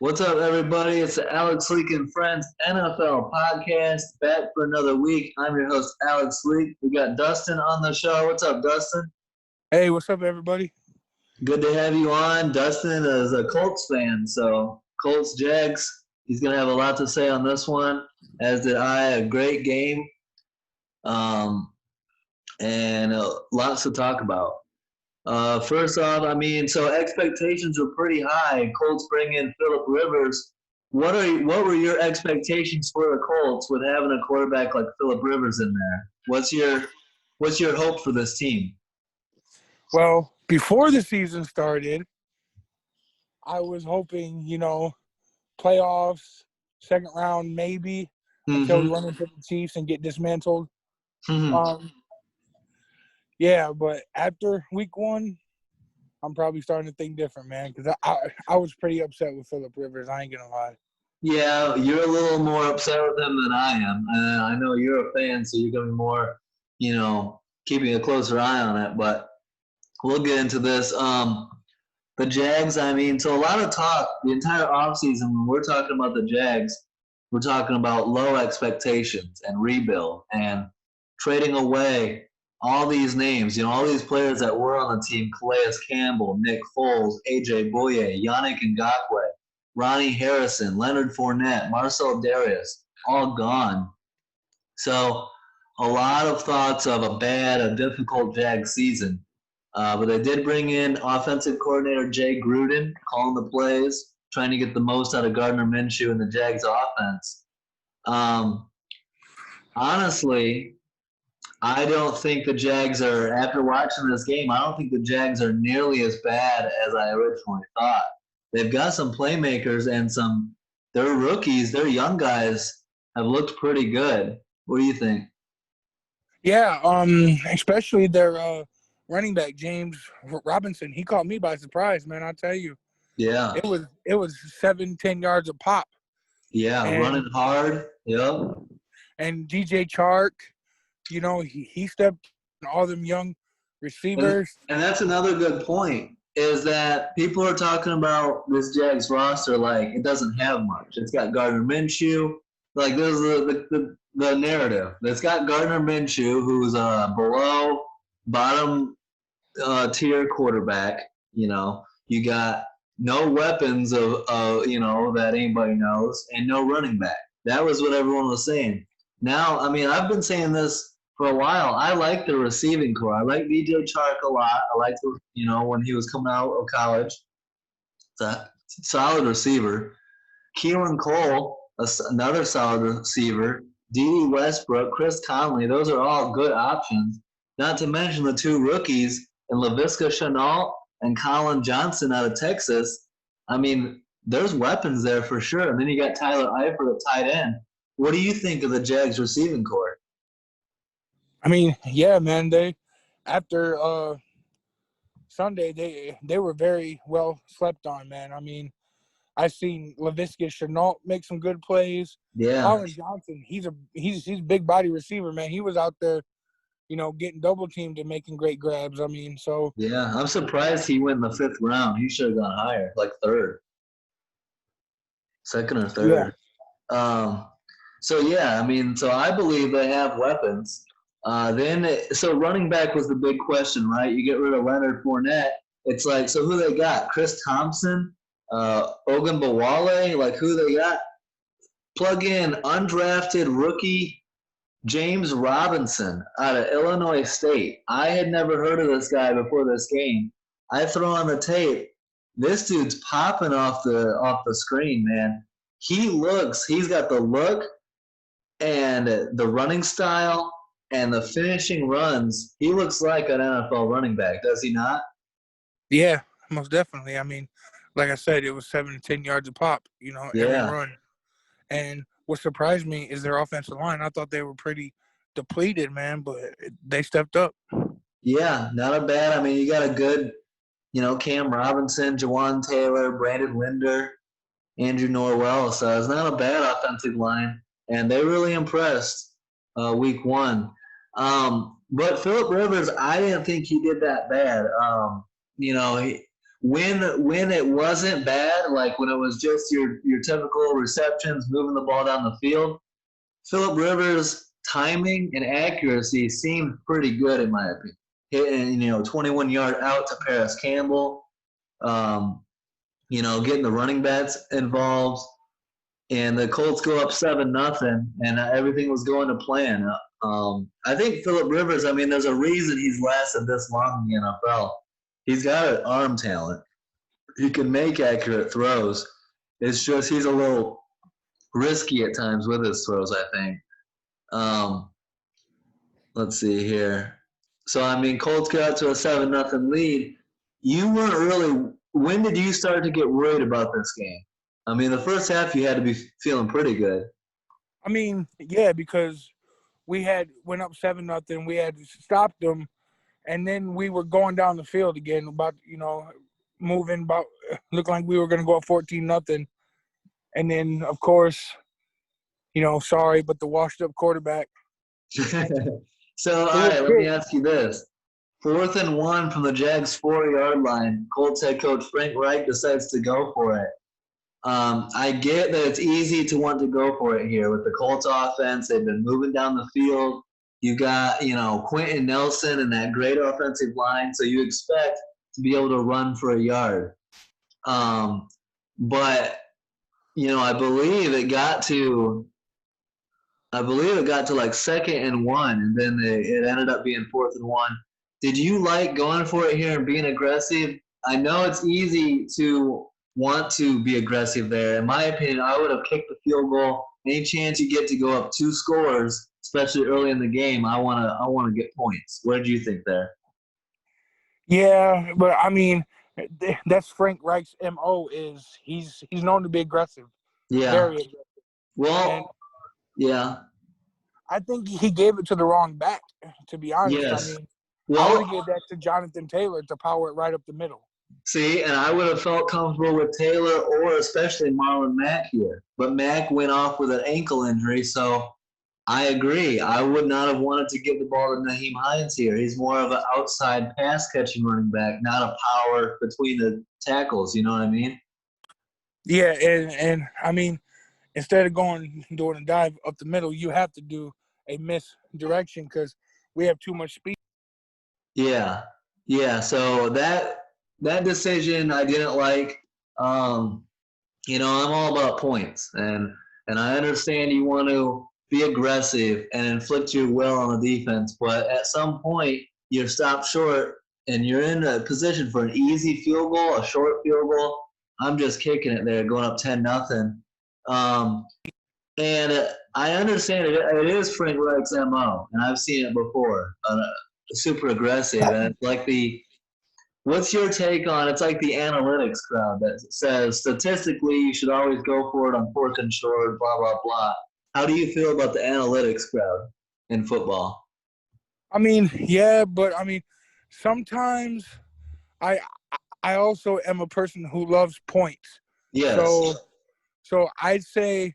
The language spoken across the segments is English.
What's up, everybody? It's the Alex Leak and Friends NFL podcast, back for another week. I'm your host, Alex Leak. We got Dustin on the show. What's up, Dustin? Hey, what's up, everybody? Good to have you on. Dustin is a Colts fan, so Colts, Jags, he's going to have a lot to say on this one, as did I. A great game, and lots to talk about. First off, so expectations were pretty high. Colts bring in Phillip Rivers. What were your expectations for the Colts with having a quarterback like Phillip Rivers in there? What's your hope for this team? Well, before the season started, I was hoping, playoffs, second round maybe, until we run into the Chiefs and get dismantled. Yeah, but after week one, I'm probably starting to think different, man, because I was pretty upset with Phillip Rivers. I ain't going to lie. Yeah, you're a little more upset with him than I am. I know you're a fan, so you're going to be more, keeping a closer eye on it. But we'll get into this. The Jags, so a lot of talk the entire offseason when we're talking about the Jags, we're talking about low expectations and rebuild and trading away all these names, all these players that were on the team: Calais Campbell, Nick Foles, AJ Bouye, Yannick Ngakoue, Ronnie Harrison, Leonard Fournette, Marcel Darius, all gone. So a lot of thoughts of a difficult Jags season. But they did bring in offensive coordinator Jay Gruden, calling the plays, trying to get the most out of Gardner Minshew and the Jags offense. Honestly, I don't think the Jags are, after watching this game, I don't think the Jags are nearly as bad as I originally thought. They've got some playmakers and they're rookies, they're young guys, have looked pretty good. What do you think? Yeah, especially their running back, James Robinson. He caught me by surprise, man, I'll tell you. Yeah. It was 7-10 yards a pop. Yeah, running hard. Yep. And DJ Chark, he stepped on all them young receivers. And that's another good point, is that people are talking about this Jags roster like it doesn't have much. It's got Gardner Minshew. Like, there's the narrative. It's got Gardner Minshew, who's a bottom tier quarterback. You got no weapons of that anybody knows, and no running back. That was what everyone was saying. Now, I've been saying this for a while. I like the receiving core. I like DJ Chark a lot. I like when he was coming out of college. It's a solid receiver. Keelan Cole, another solid receiver. Dede Westbrook, Chris Conley. Those are all good options. Not to mention the two rookies in Laviska Shenault and Colin Johnson out of Texas. There's weapons there for sure. And then you got Tyler Eifert at tight end. What do you think of the Jags receiving core? Yeah, man. They after Sunday they were very well slept on, man. I've seen Laviska Shenault make some good plays. Yeah. Colin Johnson, he's a big body receiver, man. He was out there, getting double teamed and making great grabs. Yeah, I'm surprised he went in the fifth round. He should have gone higher, like third, second or third. Yeah. So I believe they have weapons. So running back was the big question, right? You get rid of Leonard Fournette. It's like, so who they got? Chris Thompson, Ogunbowale, like who they got? Plug in undrafted rookie James Robinson out of Illinois State. I had never heard of this guy before this game. I throw on the tape. This dude's popping off the screen, man. He's got the look and the running style and the finishing runs. He looks like an NFL running back, does he not? Yeah, most definitely. Like I said, it was 7 to 10 yards a pop, every run. And what surprised me is their offensive line. I thought they were pretty depleted, man, but they stepped up. Yeah, not a bad. You got a good, Cam Robinson, Jawan Taylor, Brandon Linder, Andrew Norwell. So it's not a bad offensive line. And they really impressed week one. But Phillip Rivers, I didn't think he did that bad. when it wasn't bad, like when it was just your typical receptions, moving the ball down the field, Philip Rivers' timing and accuracy seemed pretty good in my opinion. Hitting 21-yard out to Paris Campbell, getting the running backs involved, and the Colts go up 7-0, and everything was going to plan. I think Philip Rivers. I mean, there's a reason he's lasted this long in the NFL. He's got an arm talent. He can make accurate throws. It's just he's a little risky at times with his throws, I think. Let's see here. So, I mean, Colts got to a 7-0 lead. You weren't really – when did you start to get worried about this game? I mean, the first half you had to be feeling pretty good. I mean, yeah, because we went up 7-0. We had stopped them, and then we were going down the field again moving about – looked like we were going to go up 14-0. And then, of course, sorry, but the washed-up quarterback. So, all right, let me ask you this. 4th and 1 from the Jags' 4-yard line. Colts head coach Frank Reich decides to go for it. I get that it's easy to want to go for it here with the Colts offense. They've been moving down the field. You got, Quentin Nelson and that great offensive line, so you expect to be able to run for a yard. But, I believe it got to like 2nd and 1, and then it ended up being 4th and 1. Did you like going for it here and being aggressive? I know it's easy to want to be aggressive there. In my opinion, I would have kicked the field goal. Any chance you get to go up 2 scores, especially early in the game, I want to get points. What did you think there? Yeah, but I mean, that's Frank Reich's MO. Is he's known to be aggressive. Yeah. Very aggressive. Well, yeah. I think he gave it to the wrong back, to be honest. Yes. I mean, I would have gave that to Jonathan Taylor to power it right up the middle. See, and I would have felt comfortable with Taylor or especially Marlon Mack here. But Mack went off with an ankle injury, so I agree. I would not have wanted to give the ball to Nyheim Hines here. He's more of an outside pass-catching running back, not a power between the tackles. You know what I mean? Yeah, and I mean, instead of doing a dive up the middle, you have to do a misdirection because we have too much speed. Yeah. So that decision I didn't like. I'm all about points, and I understand you want to be aggressive and inflict your will on the defense, but at some point you're stopped short and you're in a position for an easy field goal, a short field goal. I'm just kicking it there, going up 10-0. And I understand it is Frank Reich's MO, and I've seen it before. Super aggressive, and it's like what's your take on? It's like the analytics crowd that says statistically you should always go for it on 4th and short, blah blah blah. How do you feel about the analytics crowd in football? I mean, yeah, but I mean, sometimes I also am a person who loves points. Yes. So I'd say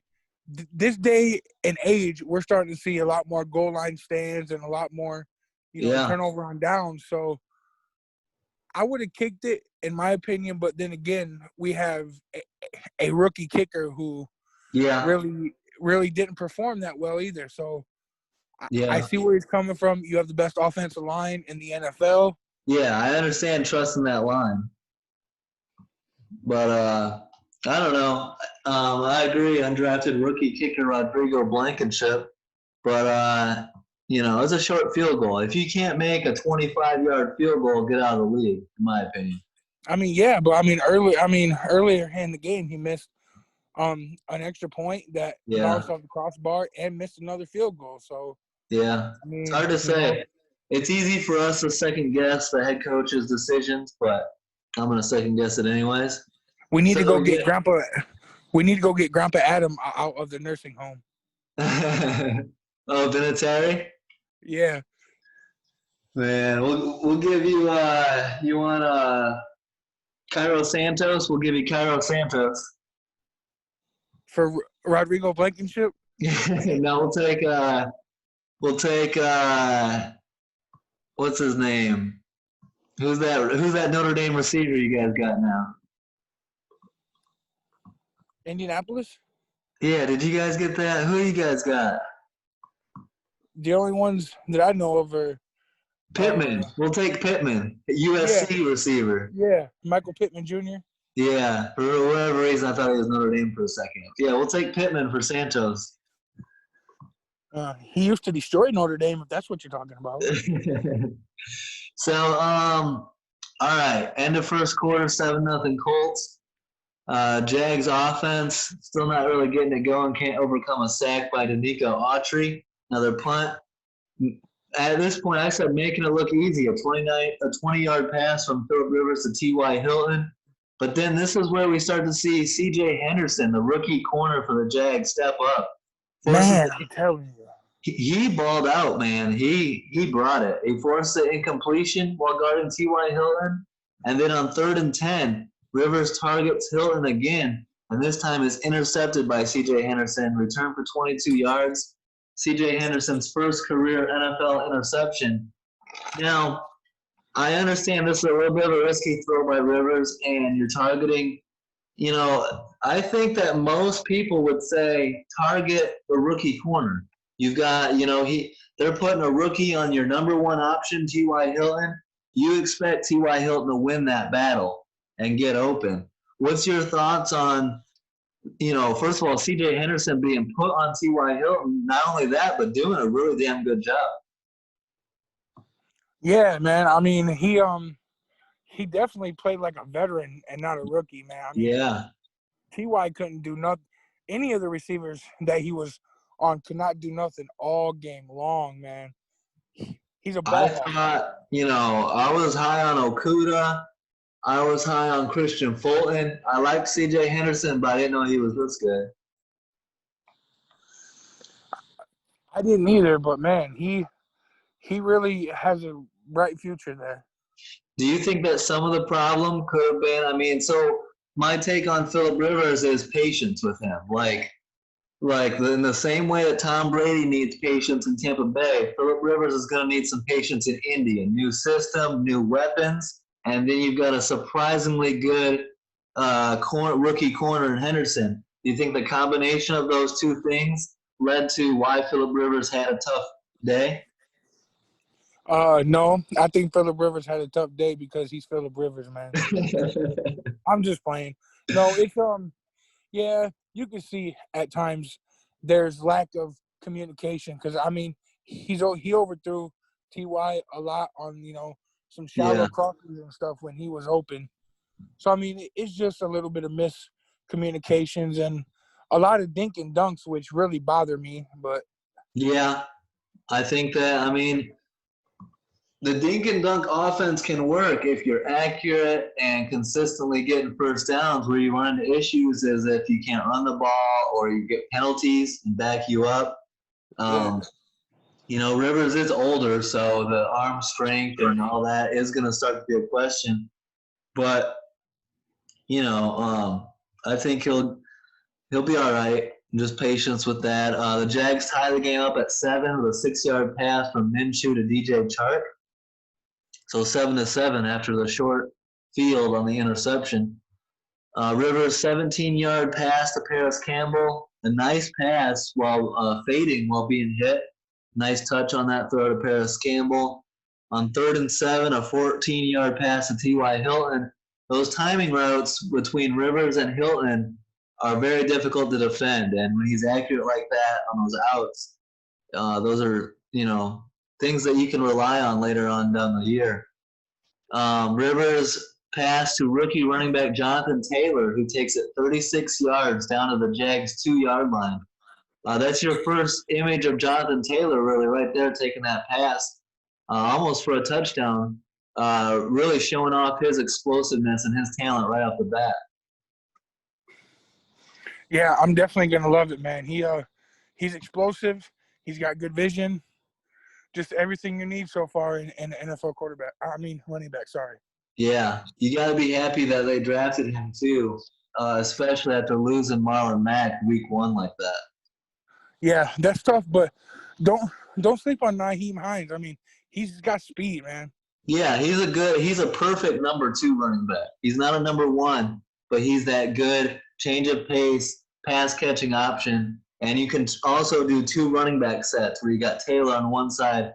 this day and age, we're starting to see a lot more goal line stands and a lot more, turnover on downs. So I would have kicked it, in my opinion. But then again, we have a rookie kicker who really didn't perform that well either. So I see where he's coming from. You have the best offensive line in the NFL. Yeah, I understand trusting that line. But I don't know. I agree. Undrafted rookie kicker Rodrigo Blankenship. But, it's a short field goal. If you can't make a 25-yard field goal, get out of the league, in my opinion. I mean, yeah, but earlier in the game, he missed an extra point that bounced off the crossbar and missed another field goal. So, yeah, it's hard to say. It's easy for us to second guess the head coach's decisions, but I'm gonna second guess it anyways. We need to go get Grandpa. We need to go get Grandpa Adam out of the nursing home. Oh, Vinatieri? Yeah. Man, we'll give you you want Cairo Santos? We'll give you Cairo Santos. For Rodrigo Blankenship? No, we'll take what's his name? Who's that? Who's that Notre Dame receiver you guys got now? Indianapolis? Yeah, did you guys get that? Who you guys got? The only ones that I know of are Pittman. We'll take Pittman, yeah, USC receiver. yeah, Michael Pittman Jr. Yeah, for whatever reason, I thought he was Notre Dame for a second. Yeah, we'll take Pittman for Santos. He used to destroy Notre Dame, if that's what you're talking about. So, all right, end of first quarter, 7-0 Colts. Jags offense still not really getting it going. Can't overcome a sack by Danico Autry. Another punt. At this point, I said making it look easy. A 20-yard pass from Phillip Rivers to T.Y. Hilton. But then this is where we start to see C.J. Henderson, the rookie corner for the Jags, step up. Man, I'm telling you. He balled out, man. He brought it. He forced the incompletion while guarding T.Y. Hilton. And then on 3rd and 10, Rivers targets Hilton again. And this time is intercepted by C.J. Henderson, returned for 22 yards. C.J. Henderson's first career NFL interception. Now, I understand this is a little bit of a risky throw by Rivers, and you're targeting, I think that most people would say target a rookie corner. You've got, they're putting a rookie on your number one option, T.Y. Hilton. You expect T.Y. Hilton to win that battle and get open. What's your thoughts on, first of all, C.J. Henderson being put on T.Y. Hilton, not only that, but doing a really damn good job. Yeah, man. I mean, he definitely played like a veteran and not a rookie, man. I mean, yeah. T.Y. couldn't do nothing. Any of the receivers that he was on could not do nothing all game long, man. He's a ball. I thought, I was high on Okuda. I was high on Christian Fulton. I liked C.J. Henderson, but I didn't know he was this good. I didn't either, but man, he really has a bright future there. Do you think that some of the problem could have been? So my take on Phillip Rivers is patience with him. Like in the same way that Tom Brady needs patience in Tampa Bay, Phillip Rivers is going to need some patience in Indy. A new system, new weapons, and then you've got a surprisingly good rookie corner in Henderson. Do you think the combination of those two things led to why Phillip Rivers had a tough day? No, I think Phillip Rivers had a tough day because he's Phillip Rivers, man. I'm just playing. No, it's yeah, you can see at times there's lack of communication because he overthrew Ty a lot on some shallow crosses and stuff when he was open. So it's just a little bit of miscommunications and a lot of dink and dunks, which really bother me. But yeah, I think that the dink and dunk offense can work if you're accurate and consistently getting first downs. Where you run into issues is if you can't run the ball or you get penalties and back you up. Rivers is older, so the arm strength and all that is going to start to be a question. But, I think he'll be all right. Just patience with that. The Jags tie the game up at 7 with a 6-yard pass from Minshew to DJ Chark. So 7-7 after the short field on the interception. Rivers 17-yard pass to Paris Campbell. A nice pass while fading while being hit. Nice touch on that throw to Paris Campbell. On 3rd and 7, a 14-yard pass to T.Y. Hilton. Those timing routes between Rivers and Hilton are very difficult to defend. And when he's accurate like that on those outs, those are, things that you can rely on later on down the year. Rivers pass to rookie running back Jonathan Taylor, who takes it 36 yards down to the Jags' 2-yard line. That's your first image of Jonathan Taylor, really, right there, taking that pass, almost for a touchdown, really showing off his explosiveness and his talent right off the bat. Yeah, I'm definitely gonna love it, man. He's explosive. He's got good vision. Just everything you need so far in an NFL running back. Sorry. Yeah, you got to be happy that they drafted him too, especially after losing Marlon Mack week 1 like that. Yeah, that's tough, but don't sleep on Nyheim Hines. He's got speed, man. Yeah, he's a perfect number 2 running back. He's not a number 1, but he's that good change of pace, pass catching option. And you can also do 2 running back sets where you got Taylor on one side,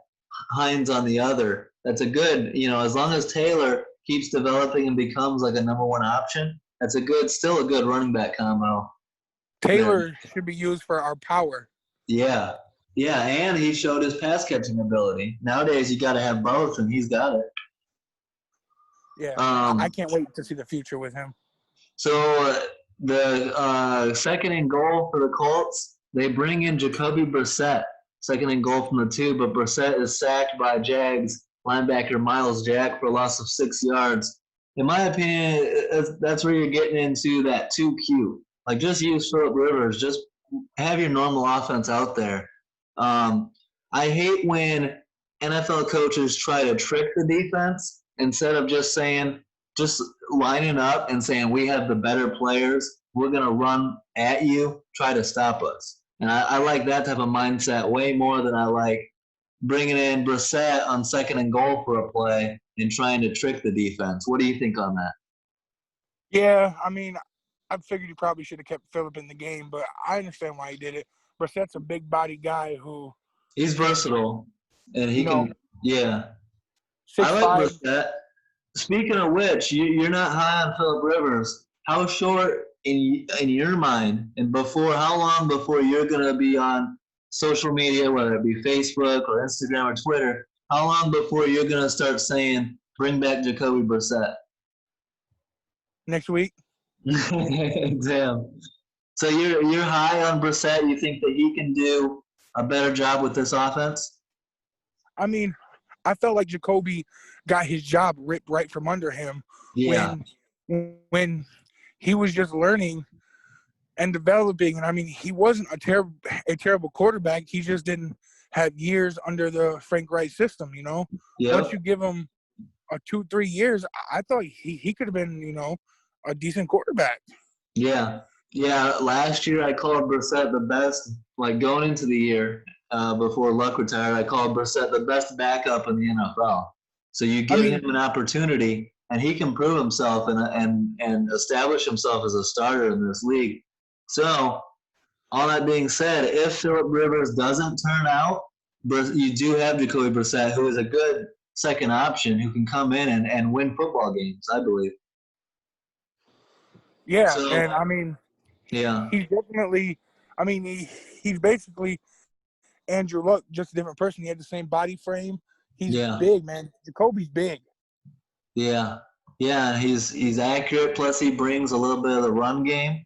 Hines on the other. That's a good, as long as Taylor keeps developing and becomes like a number 1 option, that's still a good running back combo. Taylor should be used for our power. Yeah. Yeah, and he showed his pass catching ability. Nowadays, you got to have both, and he's got it. Yeah, I can't wait to see the future with him. So the second and goal for the Colts, they bring in Jacoby Brissett, second and goal from the 2, but Brissett is sacked by Jags linebacker Miles Jack for a loss of 6 yards. In my opinion, that's where you're getting into that too cute. Like, just use Phillip Rivers. Just have your normal offense out there. I hate when NFL coaches try to trick the defense instead of just lining up and saying, we have the better players. We're going to run at you, try to stop us. And I like that type of mindset way more than I like bringing in Brissett on second and goal for a play and trying to trick the defense. What do you think on that? Yeah, I mean, I figured he probably should have kept Phillip in the game, but I understand why he did it. Brissett's a big body guy who he's versatile, and he can. Yeah, 6'5". I like Brissett. Speaking of which, you're not high on Phillip Rivers. How short in your mind, and how long before you're gonna be on social media, whether it be Facebook or Instagram or Twitter? How long before you're gonna start saying, "Bring back Jacoby Brissett"? Next week. Damn. So you're high on Brissett. You think that he can do a better job with this offense? I mean, I felt like Jacoby got his job ripped right from under him when he was just learning and developing. And I mean, he wasn't a terrible quarterback. He just didn't have years under the Frank Reich system. Yep. Once you give him 2-3 years, I thought he could have been a decent quarterback. Yeah. Last year I called Brissett the best, like going into the year before Luck retired. I called Brissett the best backup in the NFL. So you give him an opportunity, and he can prove himself and establish himself as a starter in this league. So, all that being said, if Phillip Rivers doesn't turn out, you do have Jacoby Brissett, who is a good second option, who can come in and win football games, I believe. Yeah, and I mean, he's definitely. I mean, he's basically Andrew Luck, just a different person. He had the same body frame. He's big, man. Jacoby's big. Yeah, he's accurate. Plus, he brings a little bit of the run game.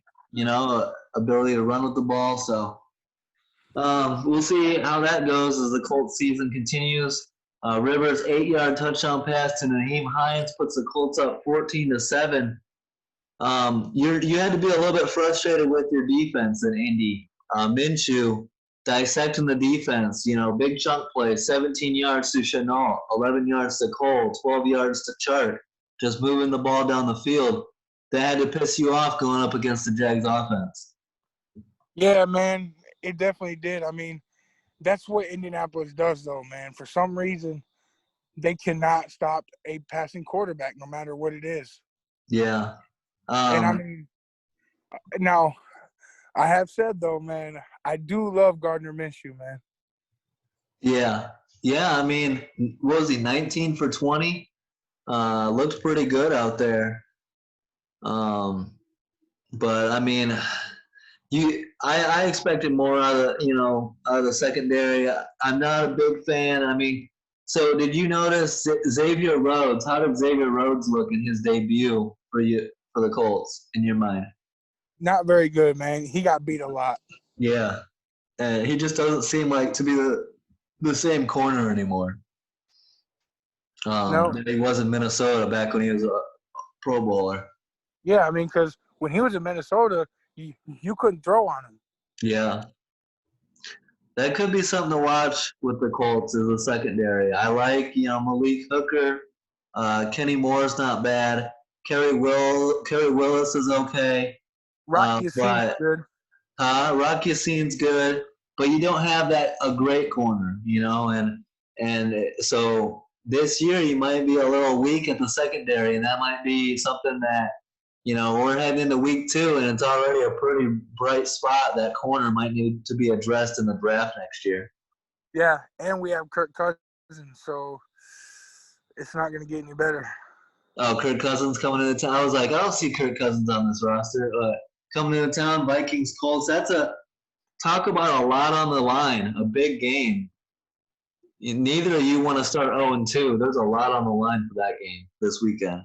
Ability to run with the ball. So we'll see how that goes as the Colts season continues. Rivers' 8-yard touchdown pass to Nyheim Hines puts the Colts up 14-7. You had to be a little bit frustrated with your defense in Indy. Minshew dissecting the defense, big chunk plays, 17 yards to Chenault, 11 yards to Cole, 12 yards to Chart, just moving the ball down the field. That had to piss you off going up against the Jags offense. Yeah, man, it definitely did. I mean, that's what Indianapolis does, though, man. For some reason, they cannot stop a passing quarterback, no matter what it is. Yeah. And I mean, now, I have said, though, man, I do love Gardner Minshew, man. Yeah. I mean, what was he, 19 for 20? Looked pretty good out there. But I mean, I expected more out of the secondary. I'm not a big fan. I mean, so did you notice Xavier Rhodes? How did Xavier Rhodes look in his debut for the Colts in your mind? Not very good, man. He got beat a lot. Yeah, and he just doesn't seem like to be the same corner anymore. No, he was in Minnesota back when he was a Pro Bowler. Yeah, I mean, because when he was in Minnesota, you couldn't throw on him. Yeah. That could be something to watch with the Colts as a secondary. I like, Malik Hooker. Kenny Moore's not bad. Kerry Willis is okay. Rocky Yacine's good. Rocky Yacine's good, but you don't have a great corner, and so this year you might be a little weak at the secondary, and that might be something that, we're heading into week 2, and it's already a pretty bright spot. That corner might need to be addressed in the draft next year. Yeah, and we have Kirk Cousins, so it's not going to get any better. Oh, Kirk Cousins coming into town. I was like, I don't see Kirk Cousins on this roster. Coming into town, Vikings, Colts. Talk about a lot on the line, a big game. Neither of you want to start 0-2. There's a lot on the line for that game this weekend.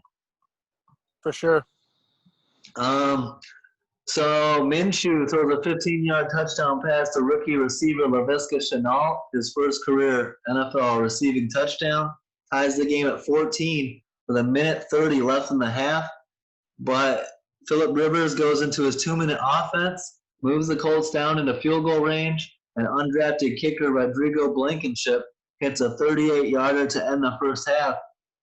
For sure. So Minshew throws a 15-yard touchdown pass to rookie receiver Laviska Shenault, his first career NFL receiving touchdown, ties the game at 14 with a minute 30 left in the half. But Phillip Rivers goes into his 2-minute offense, moves the Colts down into field goal range, and undrafted kicker Rodrigo Blankenship hits a 38-yarder to end the first half.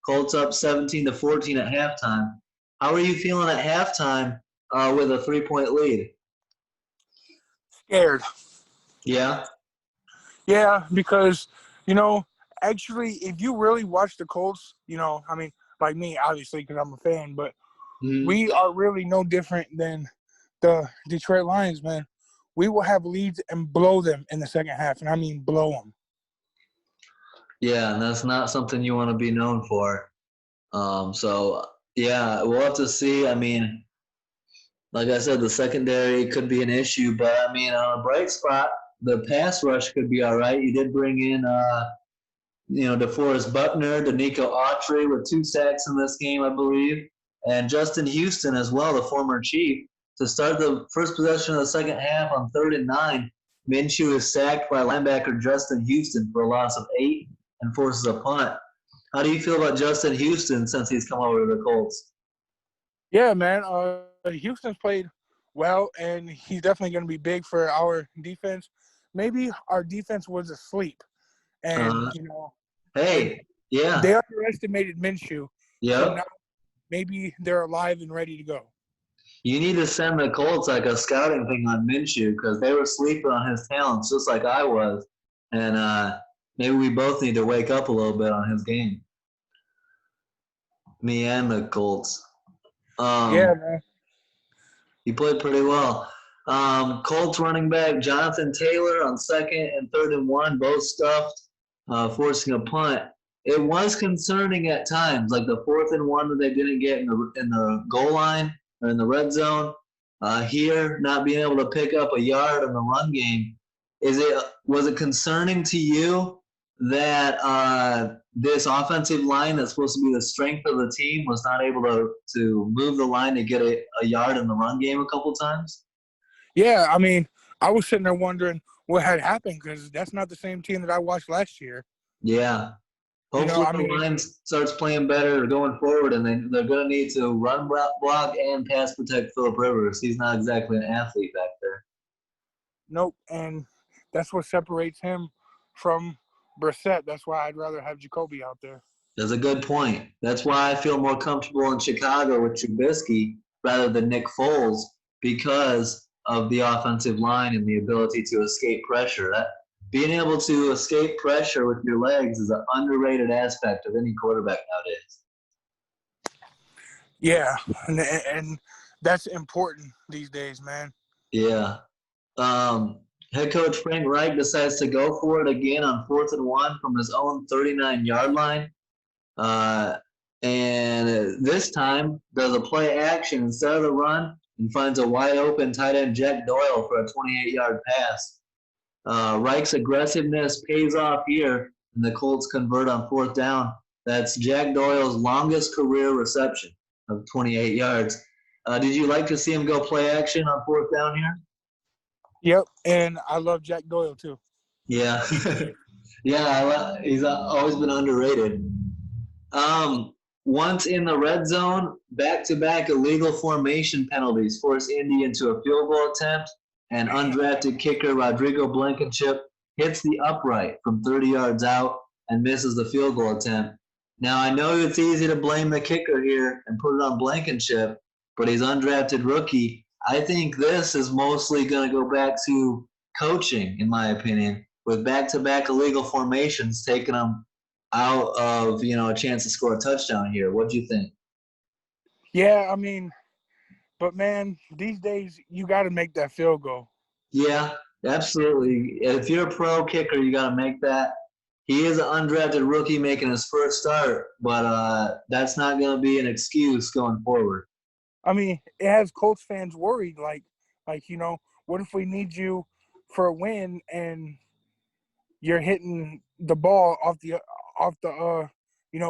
Colts up 17-14 at halftime. How are you feeling at halftime with a 3-point lead? Scared. Yeah? Yeah, because, actually, if you really watch the Colts, like me, obviously, because I'm a fan, but we are really no different than the Detroit Lions, man. We will have leads and blow them in the second half, and I mean blow them. Yeah, and that's not something you want to be known for. Yeah, we'll have to see. I mean, like I said, the secondary could be an issue, but, on a bright spot, the pass rush could be all right. You did bring in, DeForest Buckner, Danico Autry with 2 sacks in this game, I believe, and Justin Houston as well, the former Chief. To start the first possession of the second half on 3rd and 9, Minshew is sacked by linebacker Justin Houston for a loss of 8 and forces a punt. How do you feel about Justin Houston since he's come over to the Colts? Yeah, man. Houston's played well, and he's definitely going to be big for our defense. Maybe our defense was asleep, and hey, yeah, they underestimated Minshew. yeah. So now maybe they're alive and ready to go. You need to send the Colts like a scouting thing on Minshew because they were sleeping on his talents just like I was, and maybe we both need to wake up a little bit on his game. Me and the Colts. Yeah, man. He played pretty well. Colts running back Jonathan Taylor on 2nd and 3rd and 1, both stuffed, forcing a punt. It was concerning at times, like the 4th and 1 that they didn't get in the goal line or in the red zone. Here, not being able to pick up a yard in the run game. Was it concerning to you that this offensive line that's supposed to be the strength of the team was not able to move the line to get a yard in the run game a couple times? Yeah, I was sitting there wondering what had happened because that's not the same team that I watched last year. Yeah. Hopefully the line starts playing better going forward, and they're going to need to run block and pass protect Phillip Rivers. He's not exactly an athlete back there. Nope, and that's what separates him from Brissett. That's why I'd rather have Jacoby out there. That's a good point. That's why I feel more comfortable in Chicago with Trubisky rather than Nick Foles because of the offensive line and the ability to escape pressure. Being able to escape pressure with your legs is an underrated aspect of any quarterback nowadays. Yeah, and that's important these days, man. Yeah. Head coach Frank Reich decides to go for it again on 4th and 1 from his own 39-yard line. And this time does a play action instead of the run and finds a wide open tight end Jack Doyle for a 28-yard pass. Reich's aggressiveness pays off here, and the Colts convert on 4th down. That's Jack Doyle's longest career reception of 28 yards. Did you like to see him go play action on 4th down here? Yep, and I love Jack Doyle too. Yeah. Yeah, he's always been underrated. Once in the red zone, back-to-back illegal formation penalties force Indy into a field goal attempt, and undrafted kicker Rodrigo Blankenship hits the upright from 30 yards out and misses the field goal attempt. Now, I know it's easy to blame the kicker here and put it on Blankenship, but he's undrafted rookie. I think this is mostly going to go back to coaching, in my opinion, with back-to-back illegal formations taking them out of a chance to score a touchdown here. What do you think? Yeah, I mean, but man, these days you got to make that field goal. Yeah, absolutely. If you're a pro kicker, you got to make that. He is an undrafted rookie making his first start, but that's not going to be an excuse going forward. I mean, it has Colts fans worried. Like what if we need you for a win and you're hitting the ball off the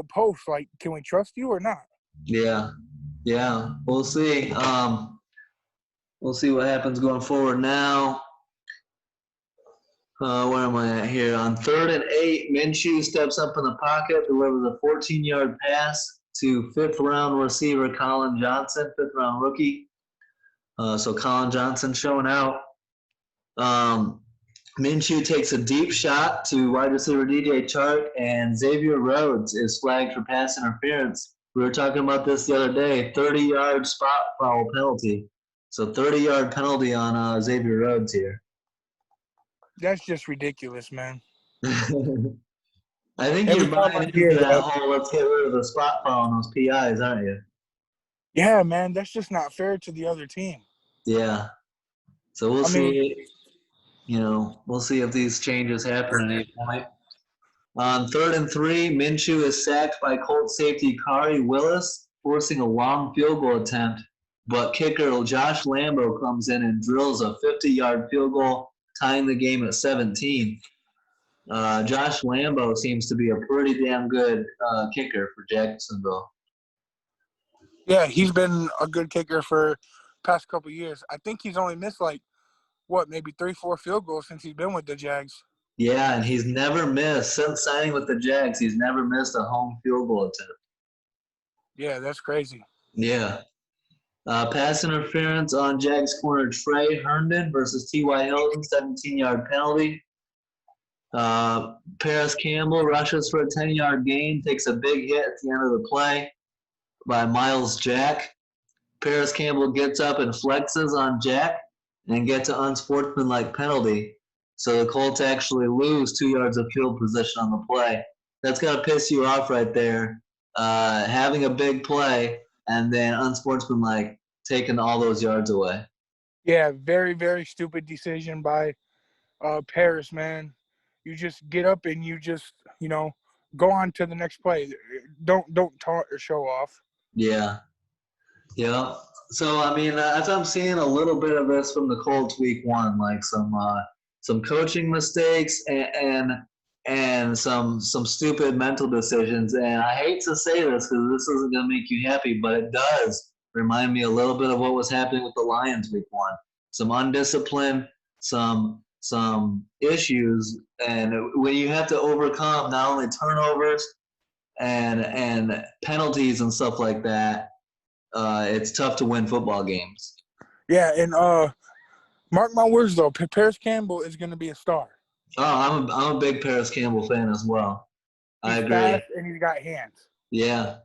post? Like, can we trust you or not? Yeah, yeah. We'll see. We'll see what happens going forward now. Where am I at here? On 3rd and 8, Minshew steps up in the pocket, delivers a 14-yard pass to 5th-round receiver Colin Johnson, 5th-round rookie. So Colin Johnson showing out. Minshew takes a deep shot to wide receiver DJ Chark, and Xavier Rhodes is flagged for pass interference. We were talking about this the other day, 30-yard spot foul penalty. So 30-yard penalty on Xavier Rhodes here. That's just ridiculous, man. I think you're buying into that whole let's get rid of the spot foul on those PIs, aren't you? Yeah, man, that's just not fair to the other team. Yeah. So we'll see. We'll see if these changes happen at any point. On 3rd and 3, Minshew is sacked by Colts safety Kari Willis, forcing a long field goal attempt. But kicker Josh Lambo comes in and drills a 50-yard field goal, tying the game at 17. Josh Lambo seems to be a pretty damn good kicker for Jacksonville. Yeah, he's been a good kicker for past couple years. I think he's only missed maybe 3-4 field goals since he's been with the Jags. Yeah, and he's never missed since signing with the Jags. He's never missed a home field goal attempt. Yeah, that's crazy. Yeah. Pass interference on Jags corner Trey Herndon versus T.Y. Hilton, 17-yard penalty. Paris Campbell rushes for a 10-yard gain, takes a big hit at the end of the play by Miles Jack. Paris Campbell gets up and flexes on Jack and gets an unsportsmanlike penalty. So the Colts actually lose 2 yards of field position on the play. That's going to piss you off right there. Having a big play and then unsportsmanlike taking all those yards away. Yeah, very, very stupid decision by Paris, man. You just get up and you just, go on to the next play. Don't taunt or show off. Yeah. Yeah. So I mean, as I'm seeing a little bit of this from the Colts week 1, like some coaching mistakes and some stupid mental decisions. And I hate to say this because this isn't going to make you happy, but it does remind me a little bit of what was happening with the Lions week 1. Some undiscipline, some issues, and when you have to overcome not only turnovers and penalties and stuff like that, it's tough to win football games. Yeah, and mark my words though, Paris Campbell is going to be a star. Oh, I'm a big Paris Campbell fan as well. I agree. Fast and he's got hands. Yeah.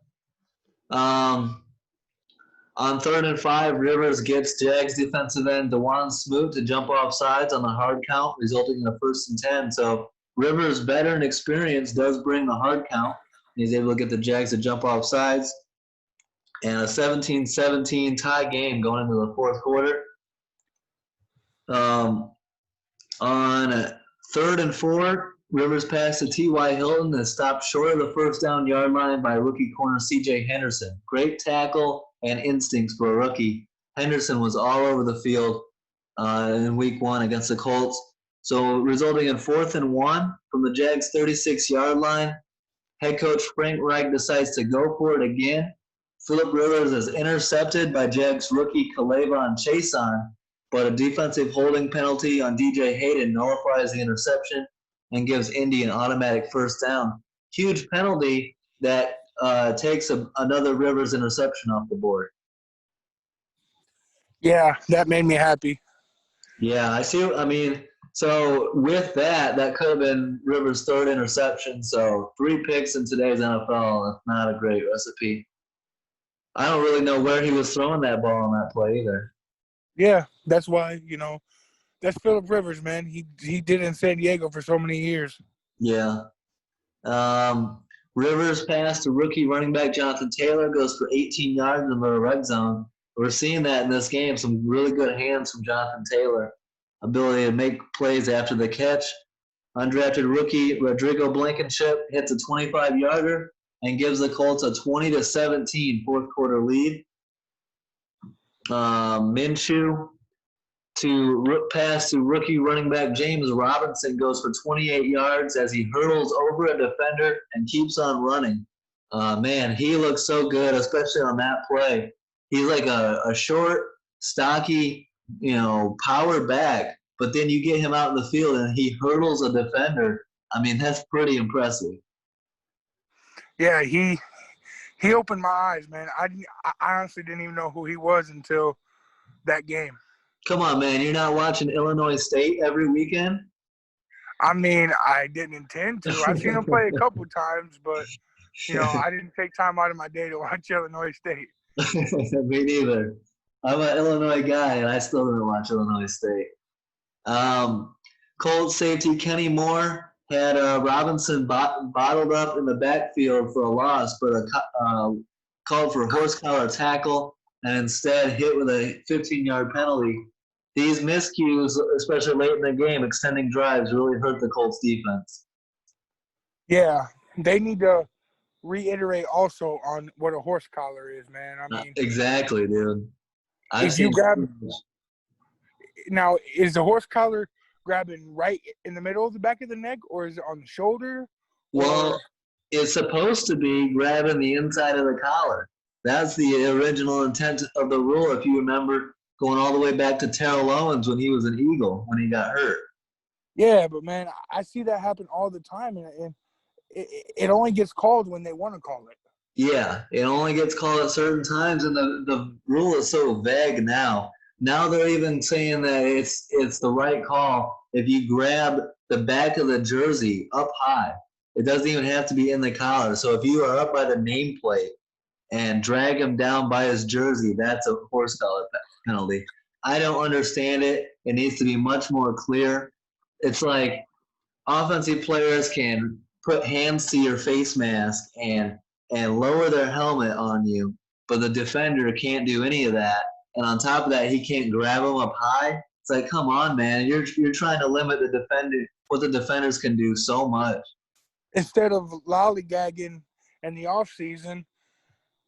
On 3rd and 5, Rivers gets Jags defensive end DeJuan Smoot to jump off sides on the hard count, resulting in a 1st and 10. So Rivers' veteran experience does bring the hard count. He's able to get the Jags to jump off sides. And a 17-17 tie game going into the 4th quarter. On 3rd and 4, Rivers pass to T.Y. Hilton is stopped short of the 1st down yard line by rookie corner C.J. Henderson. Great tackle and instincts for a rookie. Henderson was all over the field in week 1 against the Colts. So resulting in 4th and 1 from the Jags' 36-yard line. Head coach Frank Reich decides to go for it again. Phillip Rivers is intercepted by Jags rookie Kalavon Chason, but a defensive holding penalty on DJ Hayden nullifies the interception and gives Indy an automatic 1st down. Huge penalty that takes another Rivers interception off the board. Yeah, that made me happy. Yeah, I see. I mean, so with that could have been Rivers' 3rd interception. So 3 picks in today's NFL. That's not a great recipe. I don't really know where he was throwing that ball on that play either. Yeah, that's why, that's Phillip Rivers, man. He did it in San Diego for so many years. Yeah. Rivers pass to rookie running back Jonathan Taylor goes for 18 yards in the red zone. We're seeing that in this game. Some really good hands from Jonathan Taylor. Ability to make plays after the catch. Undrafted rookie Rodrigo Blankenship hits a 25-yarder and gives the Colts a 20-17 fourth quarter lead. Minshew to pass to rookie running back James Robinson goes for 28 yards as he hurdles over a defender and keeps on running. Man, he looks so good, especially on that play. He's like a short, stocky, power back, but then you get him out in the field and he hurdles a defender. I mean, that's pretty impressive. Yeah, he opened my eyes, man. I honestly didn't even know who he was until that game. Come on, man. You're not watching Illinois State every weekend? I mean, I didn't intend to. I've seen him play a couple times, but, I didn't take time out of my day to watch Illinois State. Me neither. I'm an Illinois guy, and I still didn't watch Illinois State. Colts safety Kenny Moore had Robinson bottled up in the backfield for a loss, but called for a horse collar tackle and instead hit with a 15-yard penalty. These miscues, especially late in the game, extending drives, really hurt the Colts defense. Yeah, they need to reiterate also on what a horse collar is, man. I mean, exactly, dude. If you grab now, is the horse collar grabbing right in the middle of the back of the neck, or is it on the shoulder? Well, it's supposed to be grabbing the inside of the collar. That's the original intent of the rule, if you remember, going all the way back to Terrell Owens when he was an Eagle, when he got hurt. Yeah, but, man, I see that happen all the time, and it only gets called when they want to call it. Yeah, it only gets called at certain times, and the rule is so vague now. Now they're even saying that it's the right call if you grab the back of the jersey up high. It doesn't even have to be in the collar. So if you are up by the nameplate and drag him down by his jersey, that's a horse collar penalty. I don't understand it. It needs to be much more clear. It's like offensive players can put hands to your face mask and lower their helmet on you, but the defender can't do any of that. And on top of that, he can't grab him up high. It's like, come on, man. You're trying to limit the defender, what the defenders can do so much. Instead of lollygagging in the offseason,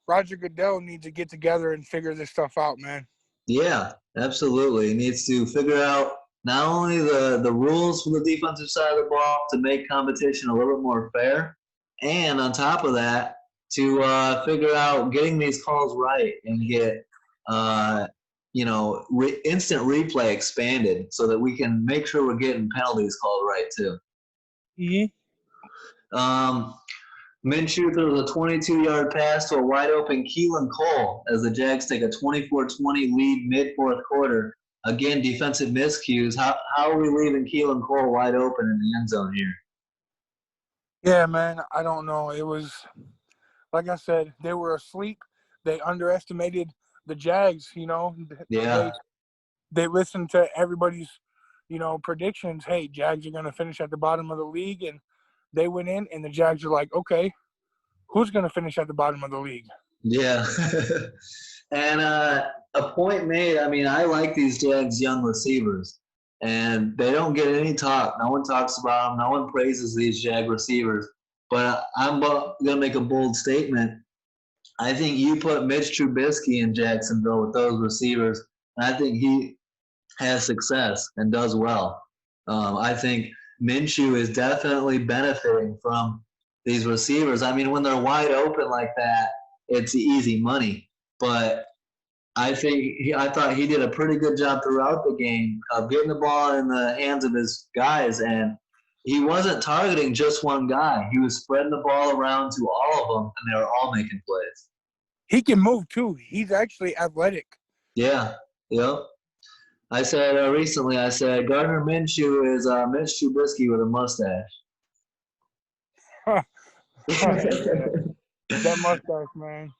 Roger Goodell needs to get together and figure this stuff out, man. Yeah, absolutely. He needs to figure out not only the rules for the defensive side of the ball to make competition a little bit more fair, and on top of that, to figure out getting these calls right and get instant replay expanded so that we can make sure we're getting penalties called right too. Minshew throws a 22-yard pass to a wide-open Keelan Cole as the Jags take a 24-20 lead mid-fourth quarter. Again, defensive miscues. How are we leaving Keelan Cole wide open in the end zone here? Yeah, man, I don't know. It was, like I said, they were asleep. They underestimated the Jags, Yeah. They listened to everybody's, predictions. Hey, Jags are going to finish at the bottom of the league, and they went in, and the Jags are like, okay, who's going to finish at the bottom of the league? Yeah. And a point made, I mean, I like these Jags young receivers, and they don't get any talk. No one talks about them. No one praises these Jag receivers. But I'm going to make a bold statement. I think you put Mitch Trubisky in Jacksonville with those receivers, and I think he has success and does well. I think Minshew is definitely benefiting from these receivers. I mean, when they're wide open like that, it's easy money. But I thought he did a pretty good job throughout the game of getting the ball in the hands of his guys, and he wasn't targeting just one guy. He was spreading the ball around to all of them, and they were all making plays. He can move too. He's actually athletic. Yeah, yep. I said recently, Gardner Minshew is Mitch Trubisky with a mustache. That mustache, man.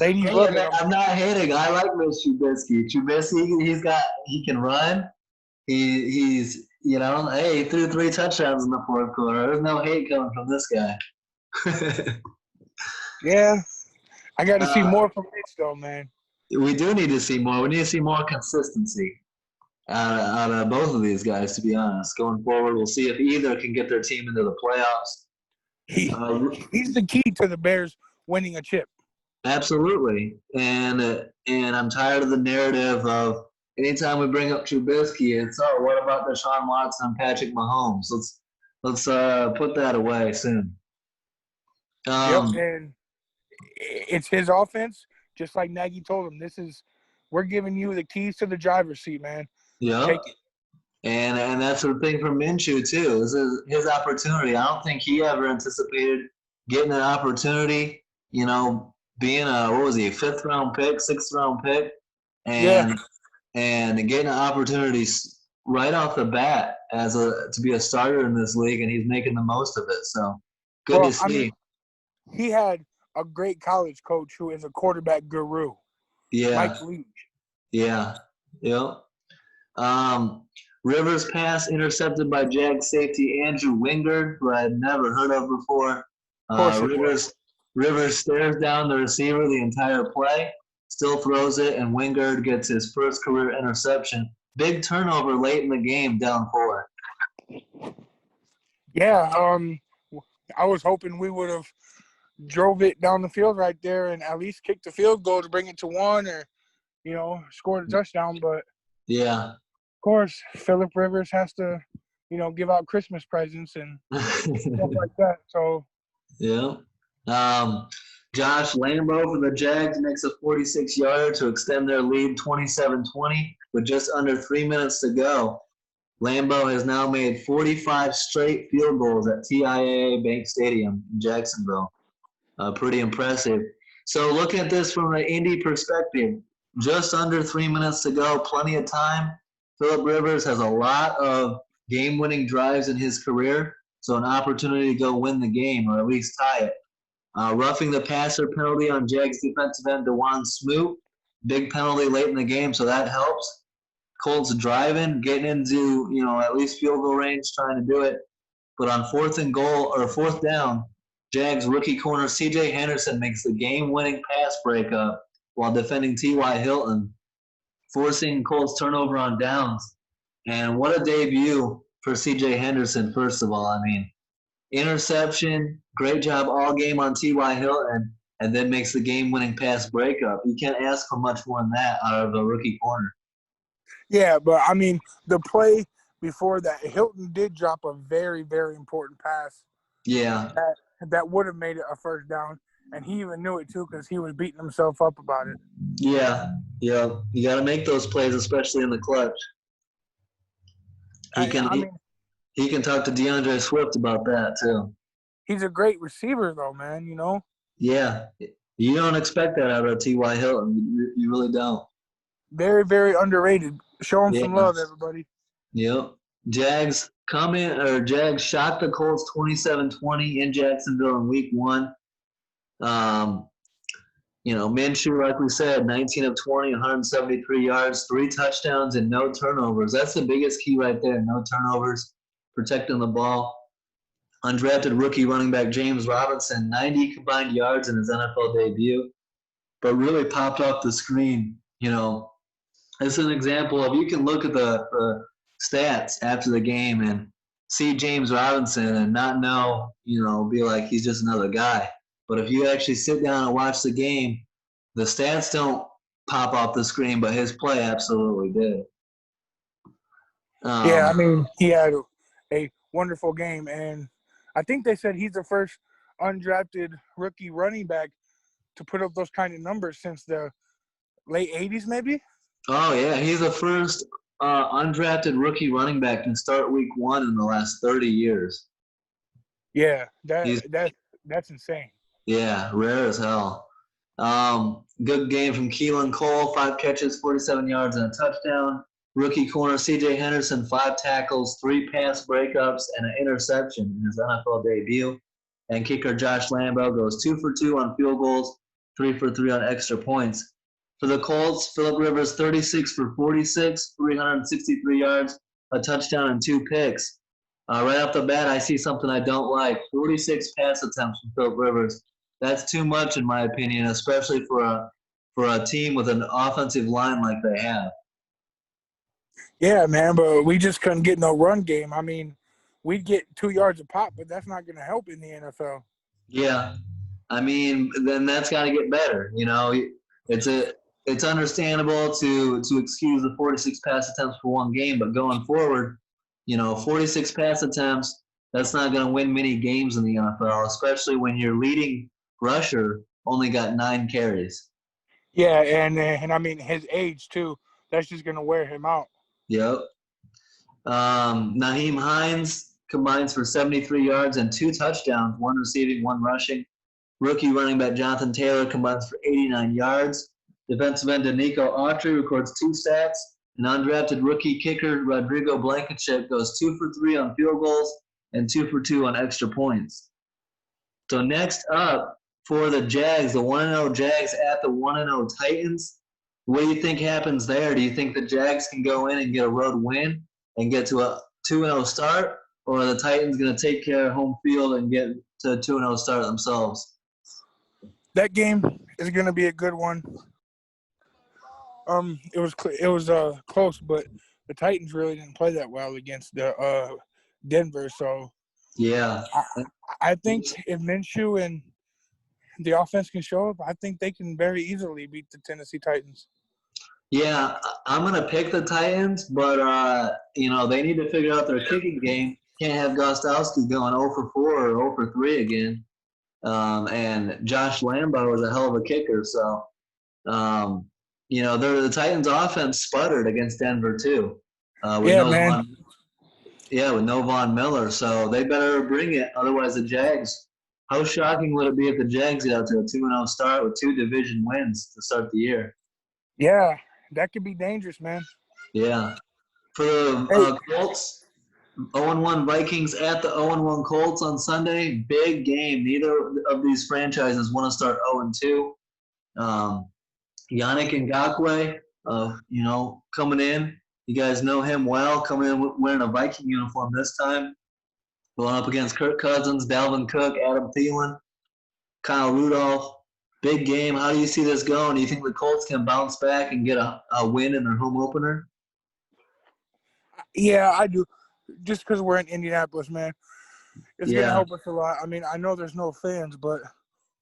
Ladies love it. I'm not hating. I like Mitch Trubisky. He can run. He threw 3 touchdowns in the fourth quarter. There's no hate coming from this guy. Yeah, I got to see more from Mitch, though, man. We do need to see more. We need to see more consistency out of both of these guys, to be honest. Going forward, we'll see if either can get their team into the playoffs. He's the key to the Bears winning a chip. Absolutely, and I'm tired of the narrative of anytime we bring up Trubisky, it's what about Deshaun Watson and Patrick Mahomes? Let's put that away soon. Yep, and it's his offense, just like Nagy told him. We're giving you the keys to the driver's seat, man. Yeah, take it. And that's the thing for Minshew too. This is his opportunity. I don't think he ever anticipated getting an opportunity. You know, being a fifth round pick, sixth round pick, and getting an opportunity right off the bat to be a starter in this league, and he's making the most of it. So good to see. I mean, he had a great college coach who is a quarterback guru. Yeah, Mike Leach. Yeah, yep. Rivers pass intercepted by Jags safety Andrew Wingard, who I had never heard of before. Rivers stares down the receiver the entire play, still throws it, and Wingard gets his first career interception. Big turnover late in the game, down 4. Yeah, I was hoping we would have drove it down the field right there and at least kicked the field goal to bring it to 1 or, scored a touchdown. But, yeah, of course, Phillip Rivers has to, give out Christmas presents and stuff like that. So, yeah. Josh Lambo for the Jags makes a 46-yarder to extend their lead 27-20 with just under 3 minutes to go. Lambo has now made 45 straight field goals at TIAA Bank Stadium in Jacksonville. Pretty impressive. So looking at this from an Indy perspective, just under 3 minutes to go, plenty of time. Phillip Rivers has a lot of game-winning drives in his career, so an opportunity to go win the game or at least tie it. Roughing the passer penalty on Jags defensive end DeJuan Smoot. Big penalty late in the game, so that helps. Colts driving, getting into, at least field goal range, trying to do it. But on fourth down, Jags rookie corner C.J. Henderson makes the game-winning pass breakup while defending T.Y. Hilton, forcing Colts turnover on downs. And what a debut for C.J. Henderson, first of all. I mean, interception, great job all game on T.Y. Hilton, and then makes the game-winning pass breakup. You can't ask for much more than that out of a rookie corner. Yeah, but, I mean, the play before that, Hilton did drop a very, very important pass. Yeah. That would have made it a first down, and he even knew it, too, because he was beating himself up about it. Yeah. You got to make those plays, especially in the clutch. He can talk to DeAndre Swift about that, too. He's a great receiver, though, man, Yeah. You don't expect that out of T.Y. Hilton. You really don't. Very, very underrated. Show him some love, everybody. Yep. Jags shot the Colts 27-20 in Jacksonville in week 1. Minshew, like we said, 19 of 20, 173 yards, 3 touchdowns, and no turnovers. That's the biggest key right there, no turnovers, protecting the ball. Undrafted rookie running back James Robinson, 90 combined yards in his NFL debut, but really popped off the screen. It's an example of, you can look at the stats after the game and see James Robinson and not know, be like he's just another guy. But if you actually sit down and watch the game, the stats don't pop off the screen, but his play absolutely did. Yeah, I mean, he had a wonderful game, and I think they said he's the first undrafted rookie running back to put up those kind of numbers since the late 80s, maybe? Oh, yeah. He's the first undrafted rookie running back to start week 1 in the last 30 years. Yeah, that's insane. Yeah, rare as hell. Good game from Keelan Cole, 5 catches, 47 yards, and a touchdown. Rookie corner C.J. Henderson, 5 tackles, 3 pass breakups, and an interception in his NFL debut. And kicker Josh Lambo goes 2 for 2 on field goals, 3 for 3 on extra points. For the Colts, Phillip Rivers 36 for 46, 363 yards, a touchdown, and 2 picks. Right off the bat, I see something I don't like. 46 pass attempts from Philip Rivers. That's too much, in my opinion, especially for a team with an offensive line like they have. Yeah, man, but we just couldn't get no run game. I mean, we'd get 2 yards a pop, but that's not going to help in the NFL. Yeah, I mean, then that's got to get better. It's a it's understandable to excuse the 46 pass attempts for one game, but going forward, 46 pass attempts, that's not going to win many games in the NFL, especially when your leading rusher only got 9 carries. Yeah, and I mean his age too. That's just going to wear him out. Yep. Naheem Hines combines for 73 yards and 2 touchdowns, 1 receiving, 1 rushing. Rookie running back Jonathan Taylor combines for 89 yards. Defensive end Danico Autry records 2 sacks. And undrafted rookie kicker Rodrigo Blankenship goes 2 for 3 on field goals and 2 for 2 on extra points. So next up for the Jags, the 1-0 Jags at the 1-0 Titans. What do you think happens there? Do you think the Jags can go in and get a road win and get to a 2-0 start? Or are the Titans going to take care of home field and get to a 2-0 start themselves? That game is going to be a good one. It was close, but the Titans really didn't play that well against the Denver. So yeah, I think if Minshew and the offense can show up, I think they can very easily beat the Tennessee Titans. Yeah, I'm gonna pick the Titans, but they need to figure out their kicking game. Can't have Gostowski going 0 for 4 or 0 for 3 again. And Josh Lambo is a hell of a kicker, so the Titans' offense sputtered against Denver too. Man. With no Von Miller, so they better bring it. Otherwise, the Jags. How shocking would it be if the Jags get out to a 2-0 start with 2 division wins to start the year? Yeah, that could be dangerous, man. Yeah. For the Colts, 0-1 Vikings at the 0-1 Colts on Sunday. Big game. Neither of these franchises want to start 0-2. Yannick Ngakoue, coming in. You guys know him well, coming in wearing a Viking uniform this time. Going up against Kirk Cousins, Dalvin Cook, Adam Thielen, Kyle Rudolph. Big game. How do you see this going? Do you think the Colts can bounce back and get a win in their home opener? Yeah, I do. Just because we're in Indianapolis, man, it's going to help us a lot. I mean, I know there's no fans, but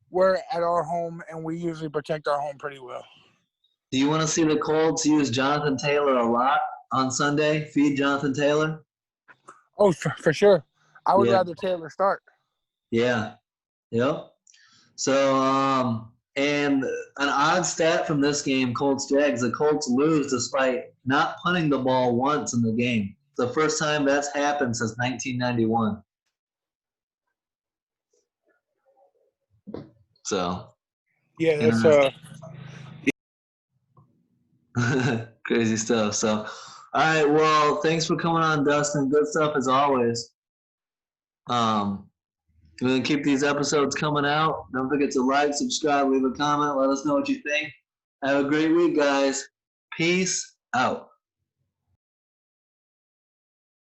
we're at our home, and we usually protect our home pretty well. Do you want to see the Colts use Jonathan Taylor a lot on Sunday? Feed Jonathan Taylor? Oh, for sure. I would rather Taylor start. Yeah. Yep. So, and an odd stat from this game, Colts-Jags, the Colts lose despite not punting the ball once in the game. It's the first time that's happened since 1991. So. Yeah, that's crazy stuff. So, all right. Well, thanks for coming on, Dustin. Good stuff as always. We're going to keep these episodes coming out. Don't forget to like, subscribe, leave a comment. Let us know what you think. Have a great week, guys. Peace out.